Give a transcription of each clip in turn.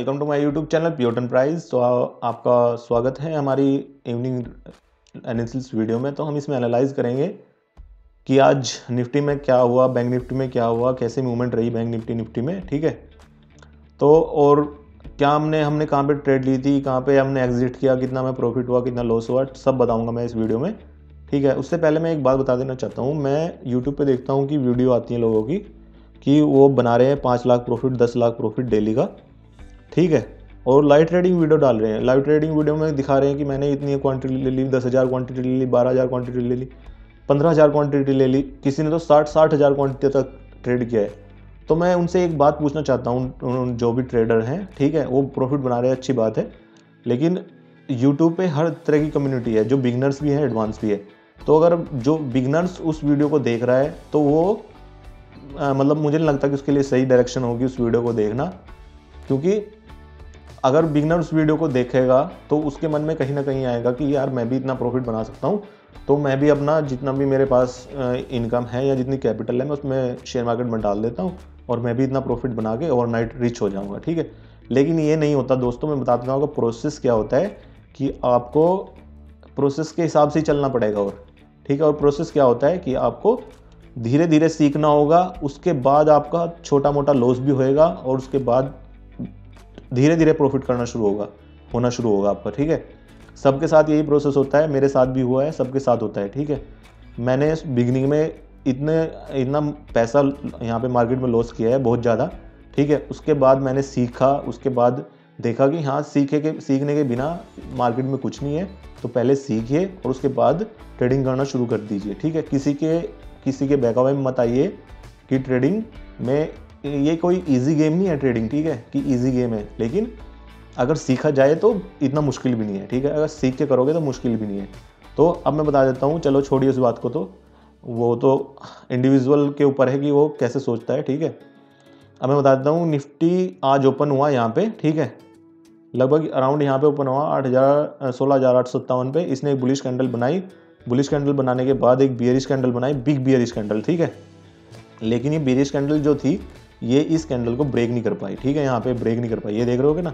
Welcome to my YouTube channel Peyton price. तो आपका स्वागत है हमारी इवनिंग एनालिसिस वीडियो में। तो हम इसमें एनालाइज करेंगे कि आज निफ्टी में क्या हुआ, बैंक निफ्टी में क्या हुआ, कैसे मूवमेंट रही बैंक निफ्टी में। ठीक है, तो और क्या हमने कहाँ पे ट्रेड ली थी, कहाँ पे हमने एग्जिट किया, कितना में प्रॉफिट हुआ, कितना लॉस हुआ, सब बताऊंगा मैं इस वीडियो में। ठीक है, उससे पहले मैं एक बात बता देना चाहता हूँ। मैं यूट्यूब पे देखता हूँ कि वीडियो आती है लोगों की कि वो बना रहे हैं 5 lakh profit, 10 lakh profit daily का। ठीक है, और लाइव ट्रेडिंग वीडियो डाल रहे हैं। लाइव ट्रेडिंग वीडियो में दिखा रहे हैं कि मैंने इतनी क्वांटिटी ले ली, 10,000 क्वांटिटी ले ली, 12,000 क्वांटिटी ले ली, 15,000 क्वांटिटी ले ली, किसी ने तो 60,000 क्वांटिटी तक ट्रेड किया है। तो मैं उनसे एक बात पूछना चाहता हूँ, जो भी ट्रेडर हैं, ठीक है, वो प्रॉफिट बना रहे हैं, अच्छी बात है, लेकिन यूट्यूब पे हर तरह की कम्युनिटी है, जो बिगनर्स भी हैं, एडवांस भी है। तो अगर जो बिगनर्स उस वीडियो को देख रहा है तो वो मतलब मुझे नहीं लगता कि उसके लिए सही डायरेक्शन होगी उस वीडियो को देखना, क्योंकि अगर बिगनर उस वीडियो को देखेगा तो उसके मन में कहीं ना कहीं आएगा कि यार मैं भी इतना प्रॉफिट बना सकता हूँ, तो मैं भी अपना जितना भी मेरे पास इनकम है या जितनी कैपिटल है मैं उसमें शेयर मार्केट में डाल देता हूँ और मैं भी इतना प्रॉफिट बना के ओवरनाइट रिच हो जाऊँगा। ठीक है, लेकिन ये नहीं होता दोस्तों। मैं बताता हूँ प्रोसेस क्या होता है कि आपको प्रोसेस के हिसाब से ही चलना पड़ेगा। और ठीक है, और प्रोसेस क्या होता है कि आपको धीरे धीरे सीखना होगा, उसके बाद आपका छोटा मोटा लॉस भी होएगा और उसके बाद धीरे धीरे प्रॉफिट होना शुरू होगा आपका। ठीक है, सबके साथ यही प्रोसेस होता है, मेरे साथ भी हुआ है, सबके साथ होता है। ठीक है, मैंने बिगिनिंग में इतना पैसा यहाँ पे मार्केट में लॉस किया है, बहुत ज़्यादा। ठीक है, उसके बाद मैंने सीखा, उसके बाद देखा कि हाँ सीखने के बिना मार्केट में कुछ नहीं है। तो पहले सीखिए और उसके बाद ट्रेडिंग करना शुरू कर दीजिए। ठीक है, किसी के बहकावे में मत आइए कि ट्रेडिंग में ये कोई इजी गेम नहीं है ट्रेडिंग। ठीक है, कि इजी गेम है, लेकिन अगर सीखा जाए तो इतना मुश्किल भी नहीं है। ठीक है, अगर सीख के करोगे तो मुश्किल भी नहीं है। तो अब मैं बता देता हूँ, चलो छोड़िए उस बात को, तो वो तो इंडिविजुअल के ऊपर है कि वो कैसे सोचता है। ठीक है, अब मैं बता देता हूँ, निफ्टी आज ओपन हुआ यहाँ पे। ठीक है, लगभग अराउंड यहाँ पे ओपन हुआ 16,857 पे। इसने एक बुलिश कैंडल बनाई, बुलिश कैंडल बनाने के बाद एक बियरिश कैंडल बनाई, बिग बियरिश कैंडल। ठीक है, लेकिन ये बियरिश कैंडल जो थी ये इस कैंडल को ब्रेक नहीं कर पाई। ठीक है, यहाँ पे ब्रेक नहीं कर पाई, ये देख रहे होगे ना।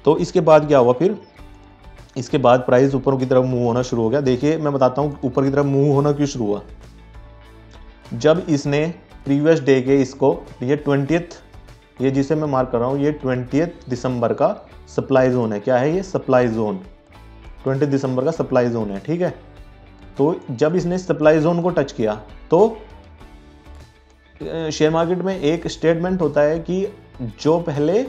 तो इसके बाद क्या हुआ फिर, इसके बाद प्राइस ऊपर की तरफ मूव होना शुरू हो गया। देखिए मैं बताता हूँ ऊपर की तरफ मूव होना क्यों शुरू हुआ। जब इसने प्रीवियस डे के इसको, ये 20th, ये जिसे मैं मार्क कर रहा हूँ, ये 20th दिसंबर का सप्लाई जोन है। क्या है ये? सप्लाई जोन, 20 दिसंबर का सप्लाई जोन है। ठीक है, तो जब इसने सप्लाई जोन को टच किया तो शेयर मार्केट में एक स्टेटमेंट होता है कि जो पहले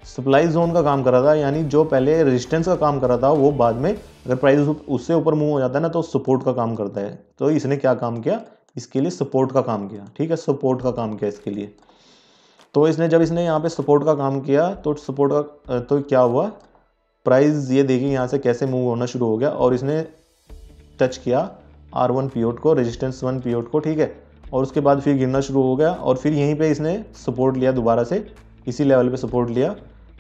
सप्लाई जोन का काम कर रहा था, यानी जो पहले रेजिस्टेंस का काम कर रहा था, वो बाद में अगर प्राइस उससे ऊपर मूव हो जाता है ना तो सपोर्ट का काम करता है। तो इसने क्या काम किया, इसके लिए सपोर्ट का काम किया। ठीक है, सपोर्ट का काम किया इसके लिए। तो जब इसने यहाँ पे सपोर्ट का काम किया तो सपोर्ट का तो क्या हुआ, प्राइस ये देखिए यहाँ से कैसे मूव होना शुरू हो गया और इसने टच किया R1 पीरियड को, रेजिस्टेंस 1 पीरियड को। ठीक है, और उसके बाद फिर गिरना शुरू हो गया और फिर यहीं पे इसने सपोर्ट लिया, दोबारा से इसी लेवल पे सपोर्ट लिया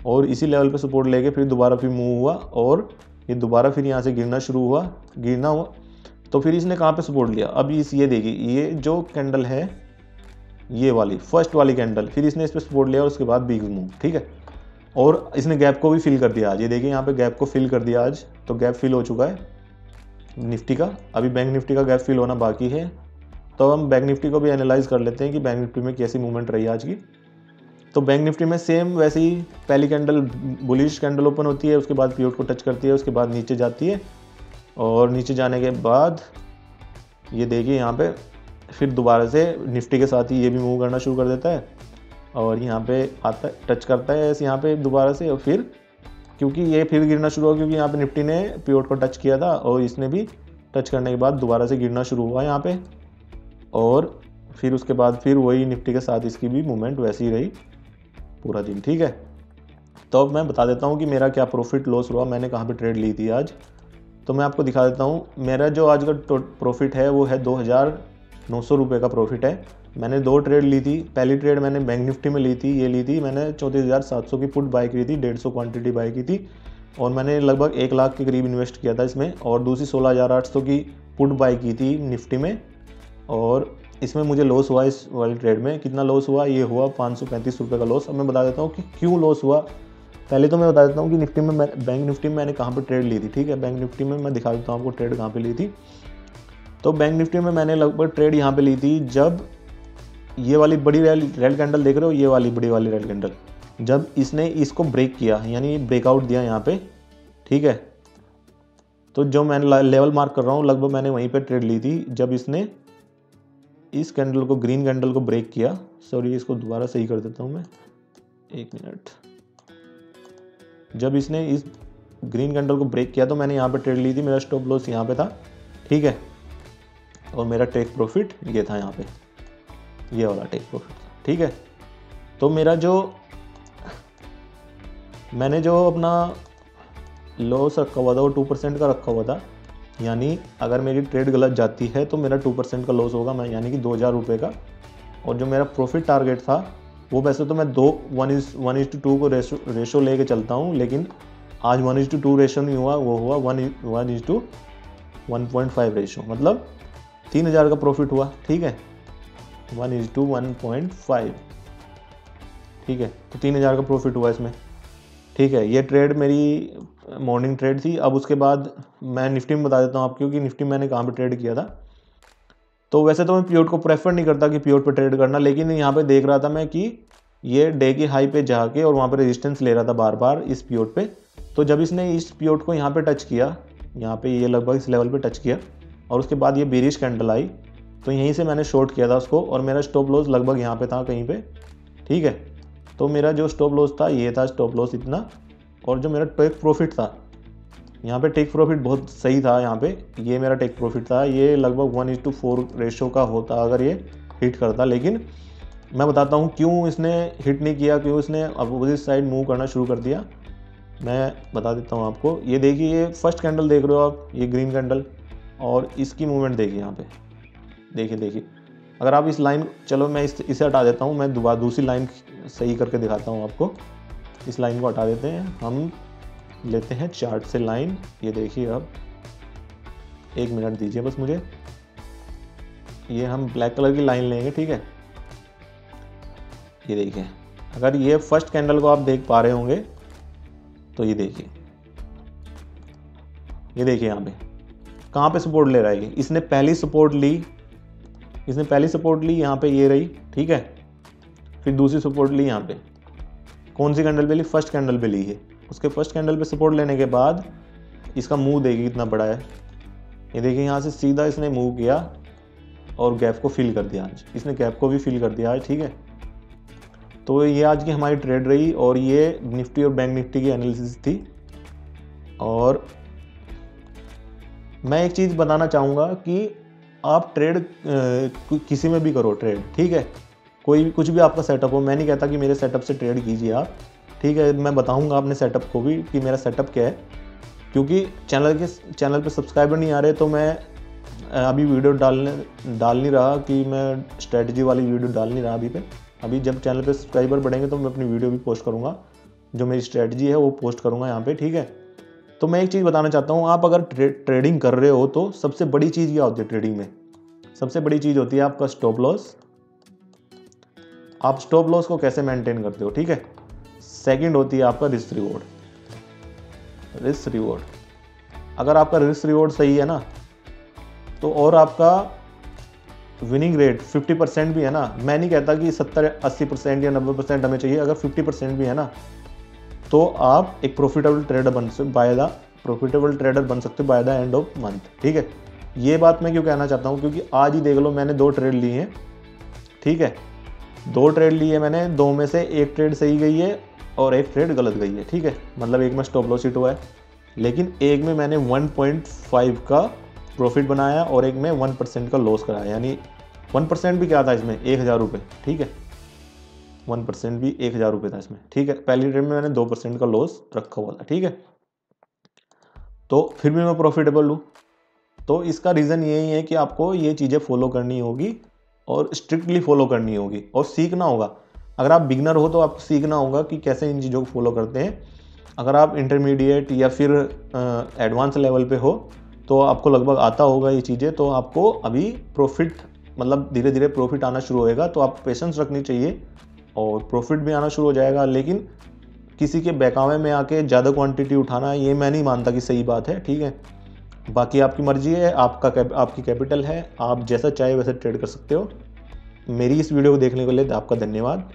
और इसी लेवल पे सपोर्ट लेके फिर दोबारा फिर मूव हुआ और ये दोबारा फिर यहाँ से गिरना हुआ। तो फिर इसने कहाँ पे सपोर्ट लिया, अब ये देखिए, ये जो कैंडल है, ये वाली फर्स्ट वाली कैंडल, फिर इसने इस पर सपोर्ट लिया और उसके बाद बिग मूव। ठीक है, और इसने गैप को भी फिल कर दिया आज। ये देखिए यहाँ पे गैप को फिल कर दिया आज, तो गैप फिल हो चुका है निफ्टी का। अभी बैंक निफ्टी का गैप फिल होना बाकी है। तो हम बैंक निफ्टी को भी एनालाइज कर लेते हैं कि बैंक निफ्टी में कैसी मूवमेंट रही आज की। तो बैंक निफ्टी में सेम वैसे ही पहली कैंडल बुलिश कैंडल ओपन होती है, उसके बाद पीरियड को टच करती है, उसके बाद नीचे जाती है और नीचे जाने के बाद ये देखिए यहाँ पे फिर दोबारा से निफ्टी के साथ ही ये भी मूव करना शुरू कर देता है और यहाँ पे आता है, टच करता है यहाँ पे दोबारा से, और फिर क्योंकि ये फिर गिरना शुरू हुआ, क्योंकि यहाँ पे निफ्टी ने पीरियड को टच किया था और इसने भी टच करने के बाद दोबारा से गिरना शुरू हुआ यहाँ पे, और फिर उसके बाद फिर वही निफ्टी के साथ इसकी भी मूवमेंट वैसी ही रही पूरा दिन। ठीक है, तो अब मैं बता देता हूँ कि मेरा क्या प्रॉफिट लॉस हुआ, मैंने कहाँ पे ट्रेड ली थी आज। तो मैं आपको दिखा देता हूँ, मेरा जो आज का प्रॉफिट है वो है 2,900 रुपये का प्रॉफिट है। मैंने 2 ट्रेड ली थी। पहली ट्रेड मैंने बैंक निफ्टी में ली थी, ये ली थी मैंने 34,700 की पुट बाय की थी, 150 क्वांटिटी बाय की थी और मैंने लगभग 1 लाख के करीब इन्वेस्ट किया था इसमें। और दूसरी 16,800 की पुट बाय की थी निफ्टी में और इसमें मुझे लॉस हुआ इस वाली ट्रेड में। कितना लॉस हुआ? ये हुआ 535 रुपये का लॉस। अब मैं बता देता हूँ कि क्यों लॉस हुआ। पहले तो मैं बता देता हूँ कि निफ्टी में बैंक निफ्टी में मैंने कहाँ पे ट्रेड ली थी, ठीक है। बैंक निफ्टी में मैं दिखा देता हूँ आपको ट्रेड कहाँ पे ली थी। तो बैंक निफ्टी में मैंने लगभग ट्रेड यहाँ पे ली थी जब ये वाली बड़ी रेड कैंडल देख रहे हो, ये वाली बड़ी वाली रेड कैंडल, जब इसने इसको ब्रेक किया, यानी ब्रेकआउट दिया यहाँ पे, ठीक है। तो जो मैंने लेवल मार्क कर रहा हूँ लगभग मैंने वहीं पे ट्रेड ली थी जब इसने इस कैंडल को, ग्रीन कैंडल को ब्रेक किया। सॉरी, इसको दोबारा सही कर देता हूँ मैं, 1 मिनट। जब इसने इस ग्रीन कैंडल को ब्रेक किया तो मैंने यहाँ पे ट्रेड ली थी। मेरा स्टॉप लॉस यहाँ पे था, ठीक है, और मेरा टेक प्रॉफिट ये था यहाँ पे, ये वाला टेक प्रॉफिट, ठीक है। तो मेरा मैंने जो अपना लॉस रखा हुआ था वो 2% का रखा हुआ था, यानी अगर मेरी ट्रेड गलत जाती है तो मेरा 2% का लॉस होगा, मैं यानी कि 2000 रुपये का। और जो मेरा प्रॉफिट टारगेट था वो वैसे तो मैं 1:2 को रेशो लेके चलता हूँ, लेकिन आज 1:2 रेशो नहीं हुआ, वो हुआ 1:1.5 रेशो, मतलब 3000 का प्रॉफिट हुआ, ठीक है, 1:1.5, ठीक है। तो 3000 का प्रॉफिट हुआ इसमें, ठीक है। ये ट्रेड मेरी मॉर्निंग ट्रेड थी। अब उसके बाद मैं निफ्टी में बता देता हूँ आपको कि निफ्टी में मैंने कहाँ पे ट्रेड किया था। तो वैसे तो मैं पीओट को प्रेफर नहीं करता कि पीओट पे ट्रेड करना, लेकिन यहाँ पे देख रहा था मैं कि ये डे की हाई पे जाके और वहाँ पे रेजिस्टेंस ले रहा था बार बार इस पीओट पे। तो जब इसने इस पीओट को यहाँ पे टच किया, यहाँ पे ये लगभग इस लेवल पे टच किया और उसके बाद ये बेरिश कैंडल आई, तो यहीं से मैंने शॉर्ट किया था उसको और मेरा स्टॉप लॉस लगभग यहाँ पे था कहीं पे, ठीक है। तो मेरा जो स्टॉप लॉस था ये था स्टॉप लॉस इतना, और जो मेरा टेक प्रॉफिट था यहाँ पे, टेक प्रॉफिट बहुत सही था यहाँ पे, ये मेरा टेक प्रॉफिट था, ये लगभग 1:4 रेशो का होता अगर ये हिट करता। लेकिन मैं बताता हूँ क्यों इसने हिट नहीं किया, क्यों इसने अपोजिट साइड मूव करना शुरू कर दिया, मैं बता देता हूँ आपको। ये देखिए, ये फर्स्ट कैंडल देख रहे हो आप, ये ग्रीन कैंडल, और इसकी मूवमेंट देखिए यहाँ पे, देखिए। अगर आप इस लाइन, चलो मैं इसे हटा देता हूँ, मैं दोबारा दूसरी लाइन सही करके दिखाता हूँ आपको। इस लाइन को हटा देते हैं, हम लेते हैं चार्ट से लाइन। ये देखिए, अब 1 मिनट दीजिए बस मुझे, ये हम ब्लैक कलर की लाइन लेंगे, ठीक है। ये देखिए, अगर ये फर्स्ट कैंडल को आप देख पा रहे होंगे तो ये देखिए, यहाँ पे कहाँ पे सपोर्ट ले रहा है। इसने पहली सपोर्ट ली, यहाँ पे ये रही, ठीक है। फिर दूसरी सपोर्ट ली यहाँ पे, कौन सी कैंडल पे ली? फर्स्ट कैंडल पे ली है। उसके फर्स्ट कैंडल पे सपोर्ट लेने के बाद इसका मूव देखिए कितना बड़ा है। ये देखिए, यहाँ से सीधा इसने मूव किया और गैप को फिल कर दिया। आज इसने गैप को भी फिल कर दिया है, ठीक है। तो ये आज की हमारी ट्रेड रही और ये निफ्टी और बैंक निफ्टी की एनालिसिस थी। और मैं एक चीज़ बताना चाहूँगा कि आप ट्रेड किसी में भी करो ट्रेड, ठीक है। कोई कुछ भी आपका सेटअप हो, मैं नहीं कहता कि मेरे सेटअप से ट्रेड कीजिए आप, ठीक है। मैं बताऊंगा अपने सेटअप को भी कि मेरा सेटअप क्या है, क्योंकि चैनल पे सब्सक्राइबर नहीं आ रहे, तो मैं अभी वीडियो डाल नहीं रहा कि मैं स्ट्रेटजी वाली वीडियो डाल नहीं रहा अभी जब चैनल पे सब्सक्राइबर बढ़ेंगे तो मैं अपनी वीडियो भी पोस्ट करूँगा, जो मेरी स्ट्रेटजी है वो पोस्ट करूँगा यहाँ पे, ठीक है। तो मैं एक चीज़ बताना चाहता हूँ, आप अगर ट्रेडिंग कर रहे हो तो सबसे बड़ी चीज़ क्या होती है ट्रेडिंग में? सबसे बड़ी चीज़ होती है आपका स्टॉप लॉस। आप स्टॉप लॉस को कैसे मेंटेन करते हो, ठीक है। सेकंड होती है आपका रिस्क रिवॉर्ड। अगर आपका रिस्क रिवॉर्ड सही है ना, तो और आपका विनिंग रेट 50% भी है ना, मैं नहीं कहता कि 70-80% या 90% हमें चाहिए, अगर 50% भी है ना, तो आप एक प्रॉफिटेबल ट्रेडर बन सकते हो by the end of month, ठीक है। ये बात मैं क्यों कहना चाहता हूँ, क्योंकि आज ही देख लो, मैंने 2 ट्रेड ली हैं, ठीक है। 2 ट्रेड लिए मैंने, 2 में से 1 ट्रेड सही गई है और 1 ट्रेड गलत गई है, ठीक है। मतलब एक में स्टॉप लॉस हिट हुआ है, लेकिन एक में मैंने 1.5 का प्रॉफिट बनाया और एक में 1% का लॉस कराया, यानी 1% भी क्या था इसमें, 1000 रुपये, ठीक है। 1% भी 1000 रुपये था इसमें, ठीक है। पहली ट्रेड में मैंने 2% का लॉस रखा हुआ था, ठीक है। तो फिर भी मैं प्रॉफिटेबल हूँ। तो इसका रीज़न यही है कि आपको ये चीज़ें फॉलो करनी होगी और स्ट्रिक्टली फॉलो करनी होगी और सीखना होगा। अगर आप बिगनर हो तो आपको सीखना होगा कि कैसे इन चीज़ों को फॉलो करते हैं। अगर आप इंटरमीडिएट या फिर एडवांस लेवल पे हो तो आपको लगभग आता होगा ये चीज़ें, तो आपको अभी प्रॉफिट मतलब धीरे धीरे प्रॉफिट आना शुरू होएगा, तो आप पेशेंस रखनी चाहिए और प्रॉफिट भी आना शुरू हो जाएगा। लेकिन किसी के बहकावे में आके ज़्यादा क्वांटिटी उठाना, ये मैं नहीं मानता कि सही बात है, ठीक है। बाकी आपकी मर्जी है, आपकी कैपिटल है, आप जैसा चाहे वैसे ट्रेड कर सकते हो। मेरी इस वीडियो को देखने के लिए आपका धन्यवाद।